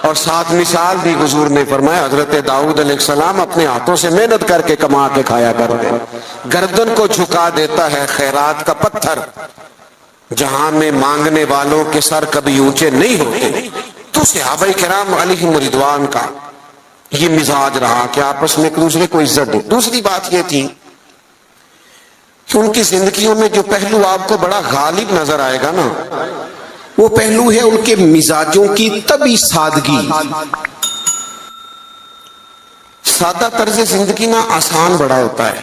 B: اور ساتھ مثال بھی حضور نے فرمایا، حضرت داؤد علیہ السلام اپنے ہاتھوں سے محنت کر کے کما کے کھایا کرتے۔ گردن کو جھکا دیتا ہے خیرات کا پتھر، جہاں میں مانگنے والوں کے سر کبھی اونچے نہیں ہوتے۔ تو صحابہ کرام علیہم رضوان کا یہ مزاج رہا کہ آپس میں ایک دوسرے کو عزت دے۔ دوسری بات یہ تھی کہ ان کی زندگیوں میں جو پہلو آپ کو بڑا غالب نظر آئے گا نا، وہ پہلو ہے ان کے مزاجوں کی طبی سادگی۔ سادہ طرز زندگی نا آسان بڑا ہوتا ہے،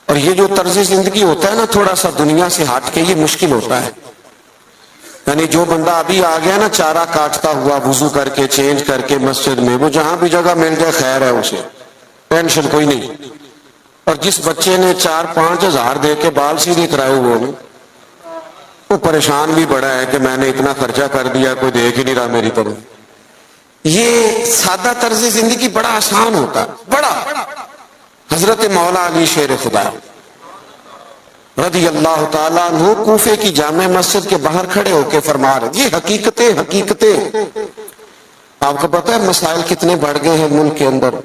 B: اور یہ جو طرز زندگی ہوتا ہے نا تھوڑا سا دنیا سے ہٹ کے، یہ مشکل ہوتا ہے۔ یعنی جو بندہ ابھی آ گیا نا چارہ کاٹتا ہوا، وضو کر کے چینج کر کے مسجد میں، وہ جہاں بھی جگہ مل جائے خیر ہے، اسے ٹینشن کوئی نہیں۔ اور جس بچے نے 4-5 ہزار دے کے بال سیدھے کرائے ہوئے ہیں، وہ پریشان بھی بڑا ہے کہ میں نے اتنا خرچہ کر دیا، کوئی دیکھ ہی نہیں رہا میری طرف۔ یہ سادہ طرز زندگی بڑا آسان ہوتا ہے، بڑا۔ حضرت مولا علی شیر خدا رضی اللہ تعالیٰ عنہ کوفے کی جامع مسجد کے باہر کھڑے ہو کے فرما رہے، یہ حقیقتیں آپ کو پتہ ہے مسائل کتنے بڑھ گئے ہیں ملک کے اندر۔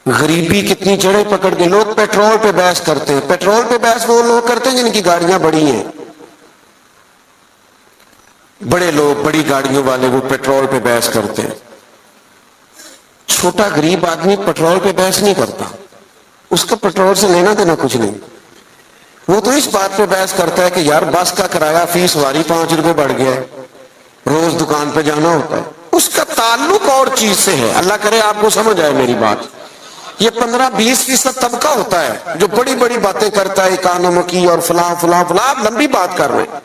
B: غریبی کتنی جڑیں پکڑ کے لوگ پیٹرول پہ بحث کرتے ہیں. پیٹرول پہ بحث وہ لوگ کرتے ہیں جن کی گاڑیاں بڑی ہیں. بڑے لوگ بڑی گاڑیوں والے وہ پیٹرول پہ بحث کرتے ہیں. چھوٹا غریب آدمی پیٹرول پہ بحث نہیں کرتا, اس کا پیٹرول سے لینا دینا کچھ نہیں. وہ تو اس بات پہ بحث کرتا ہے کہ یار بس کا کرایہ فی سواری 5 روپے بڑھ گیا ہے, روز دکان پہ جانا ہوتا ہے. اس کا تعلق اور چیز سے ہے. اللہ کرے آپ کو سمجھ آئے میری بات. یہ 15-20% طبقہ ہوتا ہے جو بڑی بڑی باتیں کرتا ہے, اکانومی کی اور فلاں فلاں فلاں. آپ لمبی بات کر رہے ہیں.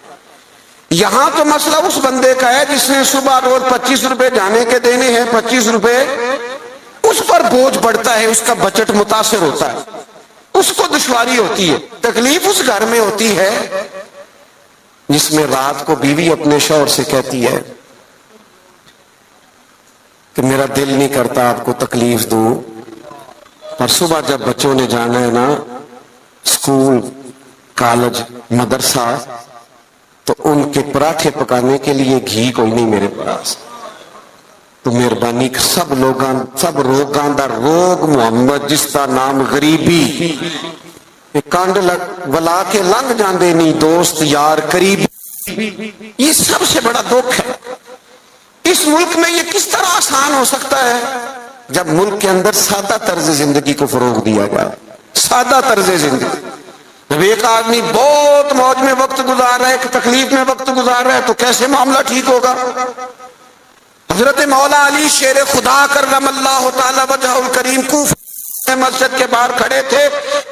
B: یہاں تو مسئلہ اس بندے کا ہے جس نے صبح روز 25 روپے جانے کے دینے ہیں, 25 روپے اس پر بوجھ پڑتا ہے, اس کا بجٹ متاثر ہوتا ہے, اس کو دشواری ہوتی ہے. تکلیف اس گھر میں ہوتی ہے جس میں رات کو بیوی اپنے شوہر سے کہتی ہے کہ میرا دل نہیں کرتا آپ کو تکلیف دوں, پر صبح جب بچوں نے جانا ہے نا اسکول, کالج, مدرسہ, تو ان کے پراٹھے پکانے کے لیے گھی کوئی نہیں میرے پاس. تو مہربانی سب روگاں دا روگ محمد جس کا نام غریبی, کانڈ ولا کے لنگ جاندے نہیں دوست یار قریب. یہ سب سے بڑا دکھ ہے. اس ملک میں یہ کس طرح آسان ہو سکتا ہے جب ملک کے اندر سادہ طرز زندگی کو فروغ دیا جائے. سادہ طرز زندگی. جب ایک آدمی بہت موج میں وقت گزار رہا ہے, ایک تکلیف میں وقت گزار رہا ہے, تو کیسے معاملہ ٹھیک ہوگا؟ حضرت مولا علی شیر خدا کرم اللہ تعالی وجہ الکریم کوفہ مسجد کے باہر کھڑے تھے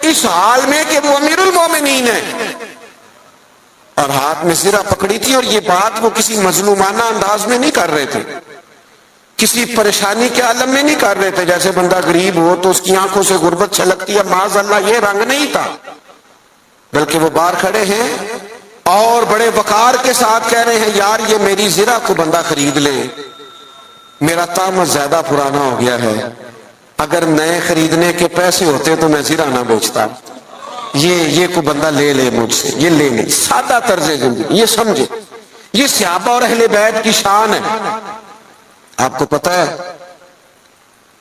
B: اس حال میں کہ وہ امیر المومنین ہیں, اور ہاتھ میں زرہ پکڑی تھی. اور یہ بات وہ کسی مظلومانہ انداز میں نہیں کر رہے تھے, کسی پریشانی کے عالم میں نہیں کر رہے تھے. جیسے بندہ غریب ہو تو اس کی آنکھوں سے غربت چھلکتی ہے, معاذ اللہ یہ رنگ نہیں تھا. بلکہ وہ باہر کھڑے ہیں اور بڑے وقار کے ساتھ کہہ رہے ہیں یار یہ میری زرہ کو بندہ خرید لے, میرا طامت زیادہ پرانا ہو گیا ہے, اگر نئے خریدنے کے پیسے ہوتے تو میں زرہ نہ بیچتا. یہ کو بندہ لے لے مجھ سے, یہ لے لے. سادہ طرز زندگی, یہ سمجھے, یہ صحابہ اور اہل بیت کی شان ہے. آپ کو پتہ ہے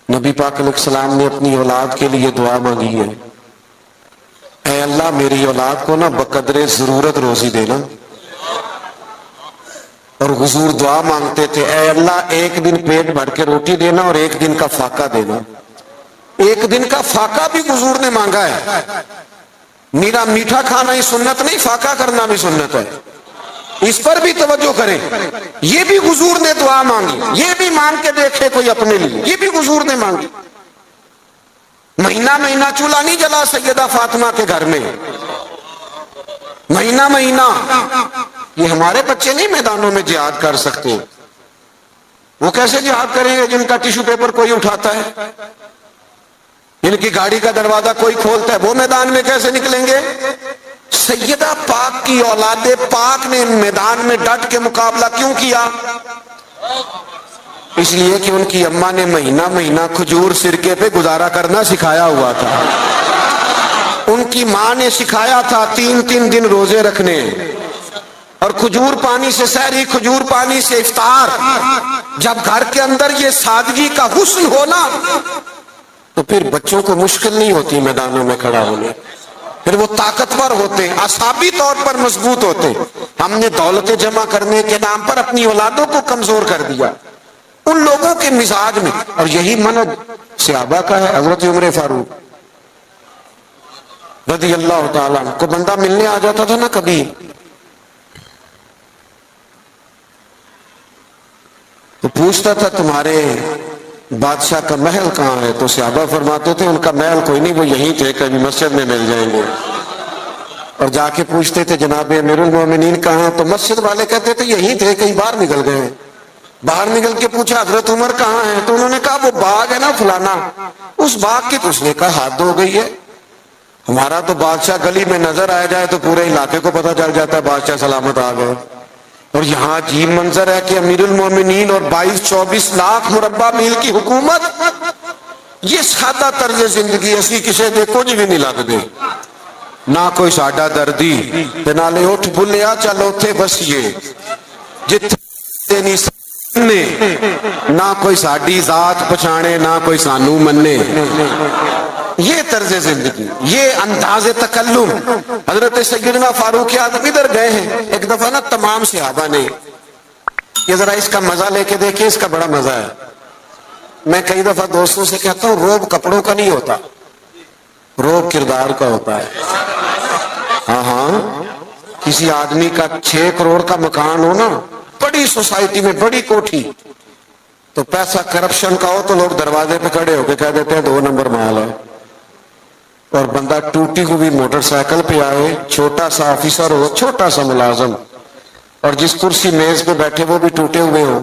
B: نبی پاک علیہ السلام نے اپنی اولاد کے لیے دعا مانگی ہے, اے اللہ میری اولاد کو نا بقدر ضرورت روزی دینا. اور حضور دعا مانگتے تھے اے اللہ ایک دن پیٹ بھر کے روٹی دینا اور ایک دن کا فاقہ دینا. ایک دن کا فاقہ بھی حضور نے مانگا ہے. میرا میٹھا کھانا ہی سنت نہیں, فاقہ کرنا بھی سنت ہے. اس پر بھی توجہ کریں. یہ بھی حضور نے دعا مانگی, یہ بھی مانگ کے دیکھے کوئی اپنے لیے, یہ بھی حضور نے مانگی. مہینہ مہینہ چولہا نہیں جلا سیدہ فاطمہ کے گھر میں, مہینہ مہینہ. یہ ہمارے بچے نہیں میدانوں میں جہاد کر سکتے. وہ کیسے جہاد کریں گے جن کا ٹیشو پیپر کوئی اٹھاتا ہے, جن کی گاڑی کا دروازہ کوئی کھولتا ہے, وہ میدان میں کیسے نکلیں گے؟ سیدہ پاک کی اولاد پاک نے میدان میں ڈٹ کے مقابلہ کیوں کیا؟ اس لیے کہ ان کی اماں نے مہینہ مہینہ کھجور سرکے پہ گزارا کرنا سکھایا ہوا تھا. ان کی ماں نے سکھایا تھا 3 دن روزے رکھنے, اور کھجور پانی سے سحری, کھجور پانی سے افطار. جب گھر کے اندر یہ سادگی کا حسن ہونا تو پھر بچوں کو مشکل نہیں ہوتی میدانوں میں کھڑا ہونے, پھر وہ طاقتور ہوتے, اعصابی طور پر مضبوط ہوتے. ہم نے دولت جمع کرنے کے نام پر اپنی اولادوں کو کمزور کر دیا ان لوگوں کے مزاج میں. اور یہی منہج صحابہ کا ہے. حضرت عمر فاروق رضی اللہ تعالیٰ عنہ کو بندہ ملنے آ جاتا تھا نا کبھی, تو پوچھتا تھا تمہارے بادشاہ کا محل کہاں ہے؟ تو صحابہ فرماتے تھے ان کا محل کوئی نہیں, وہ یہیں تھے, کبھی مسجد میں مل جائیں گے. اور جا کے پوچھتے تھے جناب امیر المومنین کہاں؟ تو مسجد والے کہتے تھے یہیں تھے, کہیں باہر نکل گئے. باہر نکل کے پوچھا حضرت عمر کہاں ہیں؟ تو انہوں نے کہا وہ باغ ہے نا فلانا, اس باغ کی. تو اس نے کہا حد ہو گئی ہے, ہمارا تو بادشاہ گلی میں نظر آ جائے تو پورے علاقے کو پتہ چل جاتا ہے بادشاہ سلامت آ گئے. اور یہاں عجیب منظر ہے کہ امیر المومنین اور 22-24 لاکھ مربع میل کی حکومت, یہ سادہ طرز زندگی اسی کسے دے کچھ بھی نہیں لگ دے, نہ کوئی ساڈا دردی تے نالے اٹھ بھلیا چل اوتھے بسیے جتھے نہیں سنے نہ کوئی ساڈی ذات پچھانے نہ کوئی سانو منے. یہ طرز زندگی، یہ انداز تکلم. حضرت سیدنا فاروق اعظم ادھر گئے ہیں ایک دفعہ نا، تمام صحابہ نے یہ ذرا اس کا مزہ لے کے دیکھیں، اس کا بڑا مزہ ہے. میں کئی دفعہ دوستوں سے کہتا ہوں روب کپڑوں کا نہیں ہوتا، روب کردار کا ہوتا ہے. ہاں ہاں، کسی آدمی کا 6 کروڑ کا مکان ہو نا، بڑی سوسائٹی میں بڑی کوٹھی، تو پیسہ کرپشن کا ہو تو لوگ دروازے پہ کھڑے ہو کے کہہ دیتے ہیں 2 نمبر مال ہے. اور بندہ ٹوٹی ہوئی موٹر سائیکل پہ آئے، چھوٹا سا آفیسر ہو، چھوٹا سا ملازم، اور جس کرسی میز پہ بیٹھے وہ بھی ٹوٹے ہوئے ہوں،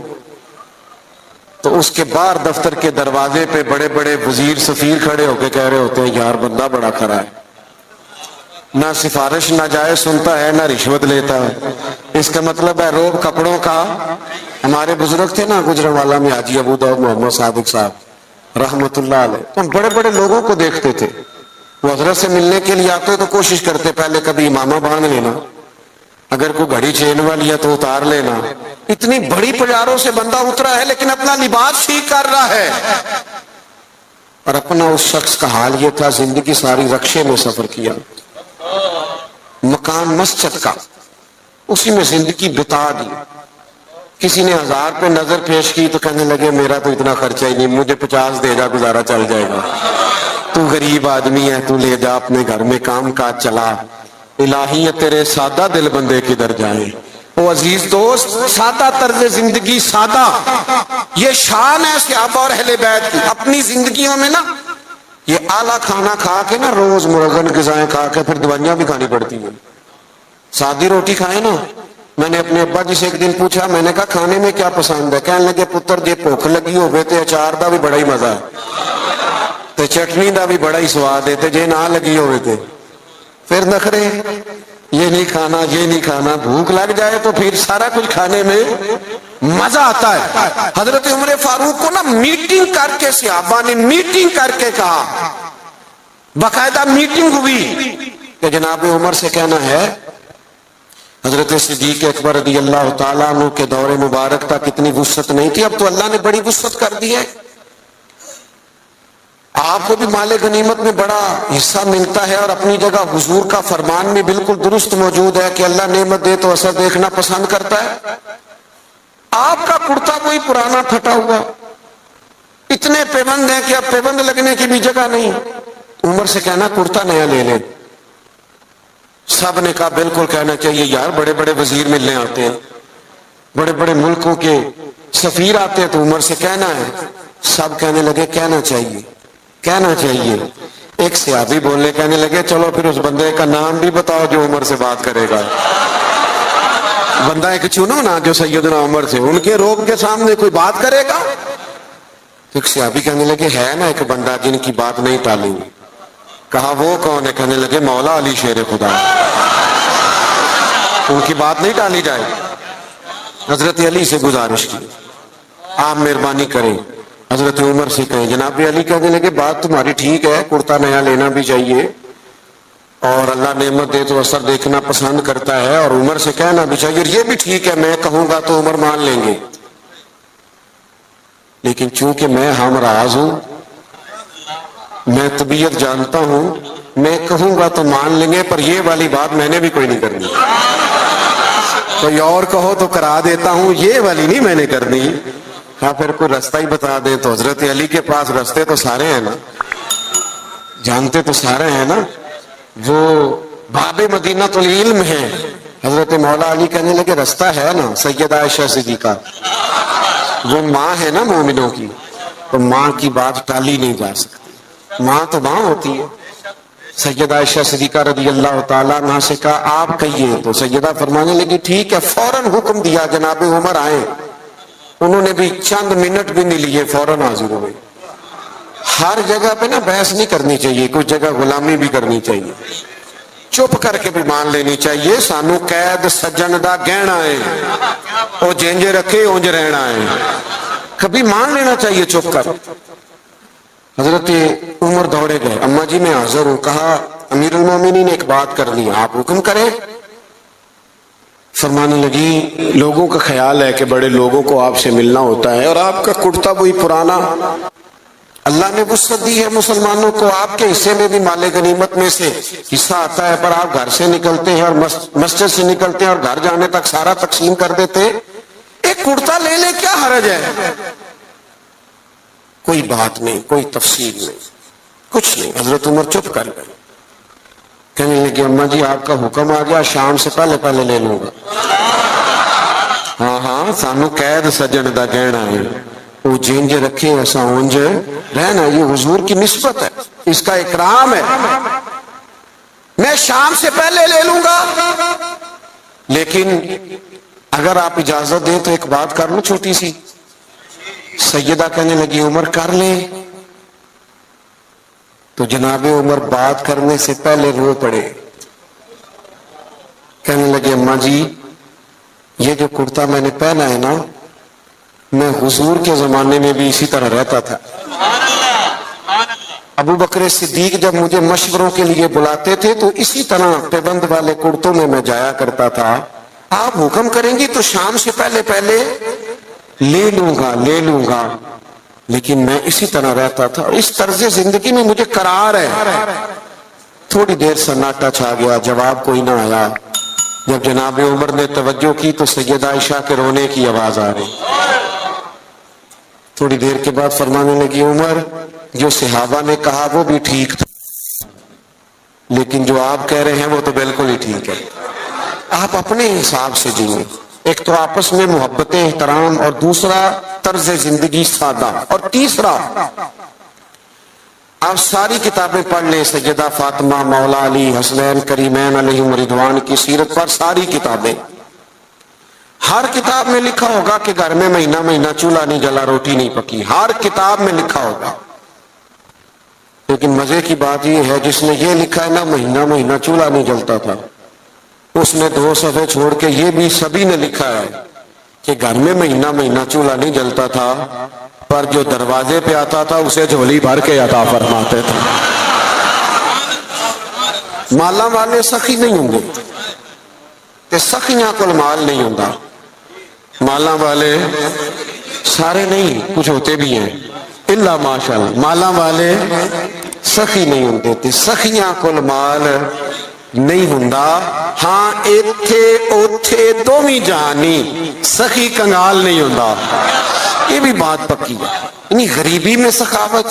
B: تو اس کے باہر دفتر کے دروازے پہ بڑے بڑے وزیر سفیر کھڑے ہو کے کہہ رہے ہوتے ہیں یار بندہ بڑا کھڑا ہے، نہ سفارش نہ جائے سنتا ہے نہ رشوت لیتا ہے. اس کا مطلب ہے روب کپڑوں کا. ہمارے بزرگ تھے نا گجرانوالہ میں حاجی ابو داؤد محمد صادق صاحب رحمت اللہ علیہ، تو ہم بڑے بڑے لوگوں کو دیکھتے تھے، وہ حضرت سے ملنے کے لیے آتے تو کوشش کرتے پہلے کبھی امامہ باندھ لینا، اگر کوئی گھڑی چین والی ہے تو اتار لینا. اتنی بڑی پجاروں سے بندہ اترا ہے لیکن اپنا لباس ٹھیک کر رہا ہے. اور اپنا اس شخص کا حال یہ تھا، زندگی ساری رکشے میں سفر کیا، مکان مسجد کا، اسی میں زندگی بتا دی. کسی نے 1000 پہ نظر پیش کی تو کہنے لگے میرا تو اتنا خرچہ ہی نہیں، مجھے 50 دے جا گزارا چل جائے گا، تو غریب آدمی ہے، تو لے جا اپنے گھر میں کام کاج چلا. الہی تیرے سادہ دل بندے کدھر جائیں. او عزیز دوست، سادہ طرز زندگی، سادہ، یہ شان ہے صحابہ اور اہل بیت کی. اپنی زندگیوں میں نا یہ اعلیٰ کھانا کھا کے نا، روز مرغن غذائیں کھا کے پھر دوائیاں بھی کھانی پڑتی ہیں. سادی روٹی کھائے نا. میں نے اپنے ابا جی سے ایک دن پوچھا، میں نے کہا کھانے میں کیا پسند ہے؟ کہنے لگے پتر جی بھوک لگی ہوئے تے اچار دا بھی بڑا ہی مزہ ہے تے چٹنی دا بھی بڑا ہی سواد ہے، تے جے نہ لگی ہوئے تے پھر نخرے، یہ نہیں کھانا یہ نہیں کھانا. بھوک لگ جائے تو پھر سارا کچھ کھانے میں مزہ آتا ہے. حضرت عمر فاروق کو نا میٹنگ کر کے صحابہ نے میٹنگ کر کے کہا، باقاعدہ میٹنگ ہوئی کہ جناب عمر سے کہنا ہے حضرت صدیق اکبر رضی اللہ تعالیٰ عنہ کے دور مبارک تک اتنی وسعت نہیں تھی، اب تو اللہ نے بڑی وسعت کر دی ہے، آپ کو بھی مال غنیمت میں بڑا حصہ ملتا ہے. اور اپنی جگہ حضور کا فرمان بھی بالکل درست موجود ہے کہ اللہ نعمت دے تو اثر دیکھنا پسند کرتا ہے. آپ کا کرتا کوئی پرانا پھٹا ہوا، اتنے پیبند ہیں کہ اب پیبند لگنے کی بھی جگہ نہیں. عمر سے کہنا کرتا نیا لے لیں. سب نے کہا بالکل کہنا چاہیے یار، بڑے بڑے وزیر ملنے آتے ہیں، بڑے بڑے ملکوں کے سفیر آتے ہیں، تو عمر سے کہنا ہے. سب کہنے لگے کہنا چاہیے کہنا چاہیے. ایک صحابی بولنے کہنے لگے چلو پھر اس بندے کا نام بھی بتاؤ جو عمر سے بات کرے گا. بندہ ایک چنو نا جو سیدنا عمر سے ان کے روب کے سامنے کوئی بات کرے گا. ایک صحابی کہنے لگے ہے نا ایک بندہ جن کی بات نہیں ٹالیں گے. کہا وہ کون ہے؟ کہنے لگے مولا علی شیر خدا، ان کی بات نہیں ٹالی جائے. حضرت علی سے گزارش کی آپ مہربانی کریں. حضرت عمر سے کہیں. جناب علی کہنے لگے بات تمہاری ٹھیک ہے، کرتا نیا لینا بھی چاہیے اور اللہ نعمت دے تو اثر دیکھنا پسند کرتا ہے، اور عمر سے کہنا بھی چاہیے، یہ بھی ٹھیک ہے، میں کہوں گا تو عمر مان لیں گے. لیکن چونکہ میں ہم راز ہوں، میں طبیعت جانتا ہوں، میں کہوں گا تو مان لیں گے، پر یہ والی بات میں نے بھی کوئی نہیں کرنی. کوئی اور کہو تو کرا دیتا ہوں، یہ والی نہیں میں نے کرنی. کہا پھر کوئی رستہ ہی بتا دے. تو حضرت علی کے پاس رستے تو سارے ہیں نا، جانتے تو سارے ہیں نا، وہ باب مدینہ العلم ہے. حضرت مولا علی کہنے لگے رستہ ہے نا، سیدہ عائشہ صدیقہ وہ ماں ہے نا مومنوں کی، تو ماں کی بات ٹالی نہیں جا سکتی، ماں تو ماں ہوتی ہے. سیدہ عائشہ صدیقہ رضی اللہ تعالیٰ عنہ سے کہا آپ کہیے. تو سیدہ فرمانے لگی ٹھیک ہے. فوراً حکم دیا جناب عمر آئے. انہوں نے بھی چند منٹ بھی نہیں لیے، فوراً حاضر ہوئے. ہر جگہ پہ نا بحث نہیں کرنی چاہیے، کچھ جگہ غلامی بھی کرنی چاہیے، چپ کر کے بھی مان لینی چاہیے. سانو قید سجن دا گہنا ہے، وہ جینج رکھے اونج رہنا ہے، کبھی مان لینا چاہیے چپ کر. حضرت عمر دوڑے گئے، اماں جی میں حاضر ہوں. کہا امیر المومنین نے ایک بات کر لی، آپ حکم کریں. فرمانے لگی لوگوں کا خیال ہے کہ بڑے لوگوں کو آپ سے ملنا ہوتا ہے اور آپ کا کرتا وہی پرانا، اللہ نے وسعت دی ہے مسلمانوں کو، آپ کے حصے میں بھی مال غنیمت میں سے حصہ آتا ہے، پر آپ گھر سے نکلتے ہیں اور مسجد سے نکلتے ہیں اور گھر جانے تک سارا تقسیم کر دیتے، ایک کرتا لے لے، کیا حرج ہے؟ کوئی بات نہیں، کوئی تفصیل نہیں، کچھ نہیں۔ حضرت عمر چپ کر گئے، کہنے لگے اماں جی آپ کا حکم آ گیا، شام سے پہلے پہلے لے لوں گا۔ ہاں ہاں سانو قید سجن دا کہنا ہے، وہ جنج رکھے ایسا اونج رہنا، یہ حضور کی نسبت ہے، اس کا اکرام ہے، میں شام سے پہلے لے لوں گا۔ لیکن اگر آپ اجازت دیں تو ایک بات کر لوں چھوٹی سی۔ سیدہ کہنے لگی عمر کر لے، تو جناب عمر بات کرنے سے پہلے رو پڑے، کہنے لگے اماں جی یہ جو کرتا میں نے پہنا ہے نا، میں حضور کے زمانے میں بھی اسی طرح رہتا تھا، ابو بکر صدیق جب مجھے مشوروں کے لیے بلاتے تھے تو اسی طرح پیبند والے کرتوں میں جایا کرتا تھا، آپ حکم کریں گی تو شام سے پہلے پہلے لے لوں گا، لیکن میں اسی طرح رہتا تھا، اس طرز زندگی میں مجھے قرار ہے۔ تھوڑی دیر سناٹا چھا گیا، جواب کوئی نہ آیا۔ جب جناب عمر نے توجہ کی تو سیدہ عائشہ کے رونے کی آواز آ رہی۔ تھوڑی دیر کے بعد فرمانے لگی عمر جو صحابہ نے کہا وہ بھی ٹھیک تھا، لیکن جو آپ کہہ رہے ہیں وہ تو بالکل ہی ٹھیک ہے، آپ اپنے حساب سے جیئیں، ایک تو آپس میں محبت احترام، اور دوسرا طرز زندگی سادہ، اور تیسرا آپ ساری کتابیں پڑھ لیں، سیدہ فاطمہ، مولا علی، حسنین کریمین علیہم رضوان کی سیرت پر ساری کتابیں، ہر کتاب میں لکھا ہوگا کہ گھر میں مہینہ مہینہ چولہا نہیں جلا، روٹی نہیں پکی، ہر کتاب میں لکھا ہوگا۔ لیکن مزے کی بات یہ ہے جس نے یہ لکھا ہے نا مہینہ مہینہ چولہا نہیں جلتا تھا، اس نے 2 صفحے چھوڑ کے یہ بھی سبھی نے لکھا ہے کہ گھر میں مہینہ مہینہ چولہا نہیں جلتا تھا، پر جو دروازے پہ آتا تھا اسے جھولی بھر کے عطا فرماتے تھے۔ مالا والے سخی نہیں ہوں گے کہ سخیاں کل مال نہیں ہوں گا، مالا والے سارے نہیں، کچھ ہوتے بھی ہیں اللہ ماشاءاللہ، مالا والے سخی نہیں ہوں گے، سخیاں کل مال نہیں ہوندا، ہاں ایتھے اوتھے دوویں جانی سخی کنگال نہیں ہوندا، یہ بھی بات پکی ہے۔ یعنی غریبی میں سخاوت،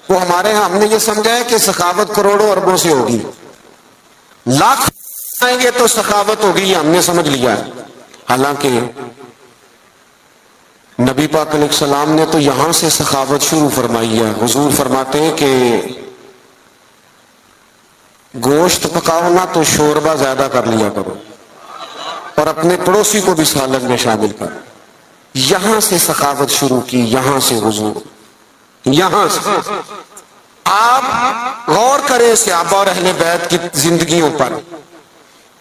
B: وہ ہمارے ہاں ہم نے یہ سمجھا ہے کہ سخاوت کروڑوں اربوں سے ہوگی، لاکھ آئیں گے تو سخاوت ہوگی، یہ ہم نے سمجھ لیا ہے، حالانکہ نبی پاک علیہ السلام نے تو یہاں سے سخاوت شروع فرمائی ہے۔ حضور فرماتے ہیں کہ گوشت پکاؤ نا تو شوربہ زیادہ کر لیا کرو، اور اپنے پڑوسی کو بھی سالن میں شامل کرو۔ یہاں سے سخاوت شروع کی، یہاں سے حضور، یہاں سے آپ غور کریں صحابہ اور اہل بیت کی زندگیوں پر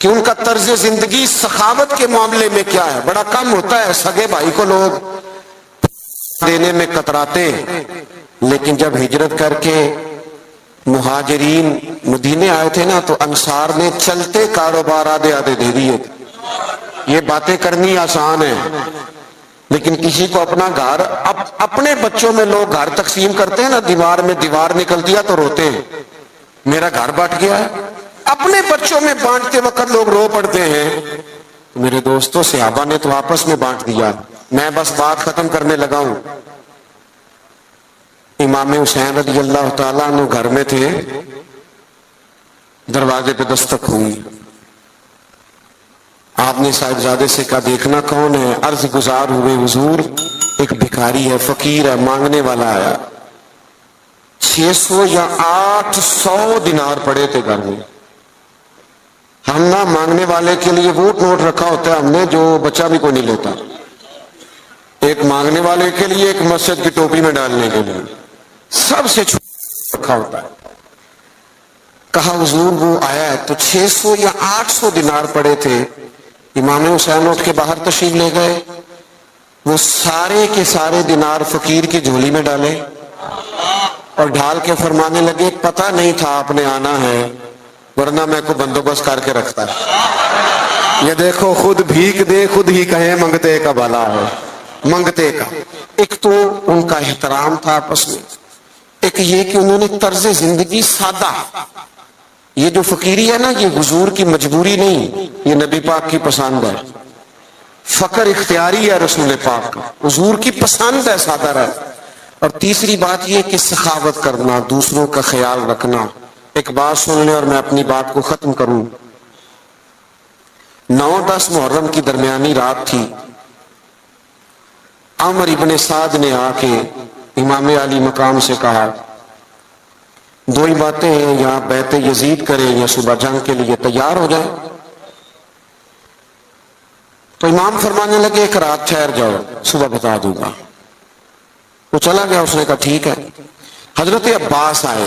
B: کہ ان کا طرز زندگی سخاوت کے معاملے میں کیا ہے۔ بڑا کم ہوتا ہے سگے بھائی کو لوگ دینے میں کتراتے، لیکن جب ہجرت کر کے مہاجرین مدینے آئے تھے نا تو انصار نے چلتے کاروبار آدھے آدھے دے دیے۔ یہ باتیں کرنی آسان ہے، لیکن کسی کو اپنا گھر، اپنے بچوں میں لوگ گھر تقسیم کرتے ہیں نا، دیوار میں دیوار نکل دیا تو روتے ہیں میرا گھر بٹ گیا ہے، اپنے بچوں میں بانٹتے وقت لوگ رو پڑتے ہیں۔ میرے دوستوں صحابہ نے تو آپس میں بانٹ دیا۔ میں بس بات ختم کرنے لگا ہوں۔ امام حسین رضی اللہ تعالیٰ عنہ گھر میں تھے، دروازے پہ دستک ہوئی، آپ نے صاحبزادے سے کہا دیکھنا کون ہے؟ عرض گزار ہوئے حضور ایک بھکاری ہے، فقیر ہے، مانگنے والا آیا۔ 600 یا 800 دینار پڑے تھے گھر میں۔ ہم نہ مانگنے والے کے لیے ووٹ نوٹ رکھا ہوتا ہے ہم نے، جو بچہ بھی کوئی نہیں لیتا، ایک مانگنے والے کے لیے، ایک مسجد کی ٹوپی میں ڈالنے کے لیے، سب سے چھوٹا رکھا ہوتا ہے۔ کہا حضور وہ آیا ہے، تو 600 یا 800 دینار پڑے تھے۔ امام حسین اٹھ کے باہر تشریف لے گئے، وہ سارے کے سارے دینار فقیر کی جھولی میں ڈالے اور ڈھال کے فرمانے لگے پتہ نہیں تھا آپ نے آنا ہے، ورنہ میں کو بندوبست کر کے رکھتا ہے۔ یہ دیکھو خود بھیک دے خود ہی کہے منگتے کا بھلا ہے. منگتے کا ایک تو ان کا احترام تھا آپس میں, ایک یہ کہ انہوں نے طرز زندگی سادہ, یہ جو فقیری ہے نا یہ حضور کی مجبوری نہیں, یہ نبی پاک کی پسند ہے. فقر اختیاری ہے رسول پاک کا, حضور کی پسند ہے سادہ رہ. اور تیسری بات یہ کہ سخاوت کرنا, دوسروں کا خیال رکھنا. ایک بات سن لیں اور میں اپنی بات کو ختم کروں. 9-10 محرم کی درمیانی رات تھی. عمر ابن سعد نے آ کے امام علی مقام سے کہا, 2 ہی باتیں ہیں, یا بیعت یزید کریں یا صبح جنگ کے لیے تیار ہو جائیں. تو امام فرمانے لگے ایک رات ٹھہر جاؤ, صبح بتا دوں گا. وہ چلا گیا, اس نے کہا ٹھیک ہے. حضرت عباس آئے.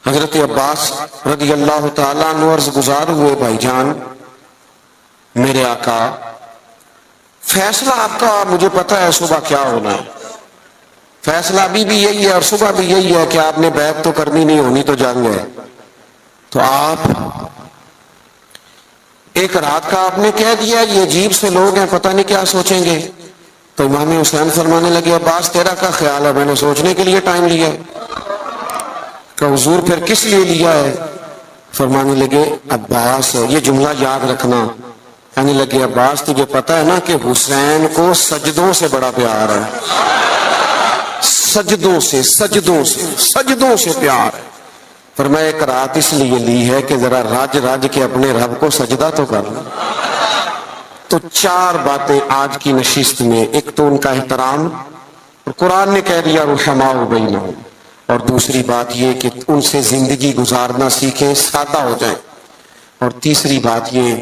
B: حضرت عباس رضی اللہ تعالیٰ عنہ عرض گزار ہوئے, بھائی جان میرے آقا, فیصلہ آپ کا مجھے پتا ہے صبح کیا ہونا ہے. فیصلہ ابھی بھی یہی ہے اور صبح بھی یہی ہے کہ آپ نے بیعت تو کرنی نہیں, ہونی تو جنگ ہے. تو آپ ایک رات کا آپ نے کہہ دیا, یہ عجیب سے لوگ ہیں پتہ نہیں کیا سوچیں گے. تو امام حسین فرمانے لگے, عباس تیرا کیا خیال ہے, میں نے سوچنے کے لیے ٹائم لیا ہے. کہ حضور پھر کس لیے لیا ہے؟ فرمانے لگے عباس, یہ جملہ یاد رکھنا. کہنے لگے عباس تجھے پتا ہے نا کہ حسین کو سجدوں سے بڑا پیار ہے, سجدوں سے پیار ہے. فرمایا ایک رات اس لیے لی ہے کہ ذرا رج کے اپنے رب کو سجدہ تو کر لیں. تو 4 باتیں آج کی نشست میں. ایک تو ان کا احترام, قرآن نے کہہ دیا رحماء بینہم. اور دوسری بات یہ کہ ان سے زندگی گزارنا سیکھیں, سادہ ہو جائیں. اور تیسری بات یہ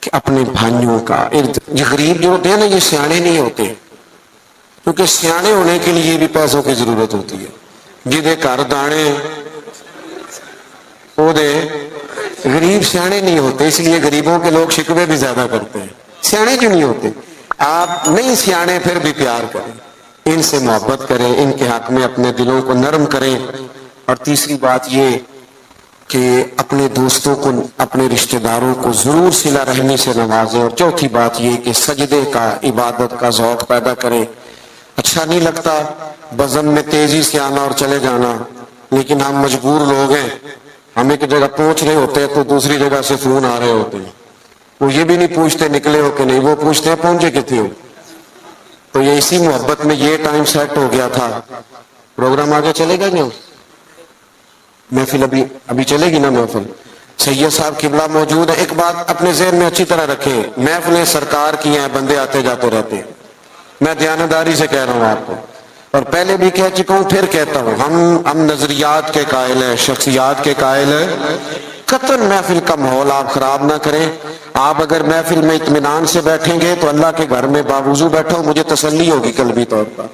B: کہ اپنے بھائیوں کا, یہ غریب جو ہوتے ہیں نا یہ سیانے نہیں ہوتے, کیونکہ سیانے ہونے کے لیے بھی پیسوں کی ضرورت ہوتی ہے. جدے گھر دانے وہ دے, غریب سیانے نہیں ہوتے, اس لیے غریبوں کے لوگ شکوے بھی زیادہ کرتے ہیں. سیانے کیوں نہیں ہوتے؟ آپ نہیں سیانے پھر بھی پیار کریں, ان سے محبت کریں, ان کے حق میں اپنے دلوں کو نرم کریں. اور تیسری بات یہ کہ اپنے دوستوں کو, اپنے رشتہ داروں کو ضرور صلہ رحمی سے نوازیں. اور چوتھی بات یہ کہ سجدے کا, عبادت کا ذوق پیدا کریں. اچھا نہیں لگتا بزم میں تیزی سے آنا اور چلے جانا, لیکن ہم مجبور لوگ ہیں, ہم ایک جگہ پہنچ رہے ہوتے ہیں تو دوسری جگہ سے فون آ رہے ہوتے ہیں. وہ یہ بھی نہیں پوچھتے نکلے ہو کہ نہیں, وہ پوچھتے ہیں پہنچے کتنے ہو. تو یہ اسی محبت میں یہ ٹائم سیٹ ہو گیا تھا. پروگرام آگے چلے گا نا, محفل ابھی چلے گی نا محفل. سید صاحب قبلہ موجود ہے. ایک بات اپنے ذہن میں اچھی طرح رکھیں, محفلیں سرکار کی ہیں, بندے آتے جاتے رہتے ہیں. میں دیانتداری سے کہہ رہا ہوں آپ کو, اور پہلے بھی کہہ چکا ہوں پھر کہتا ہوں, ہم نظریات کے قائل ہیں, شخصیات کے قائل ہیں. قطعاً محفل کا ماحول آپ خراب نہ کریں. آپ اگر محفل میں اطمینان سے بیٹھیں گے تو اللہ کے گھر میں باوضو بیٹھو, مجھے تسلی ہوگی قلبی طور پر.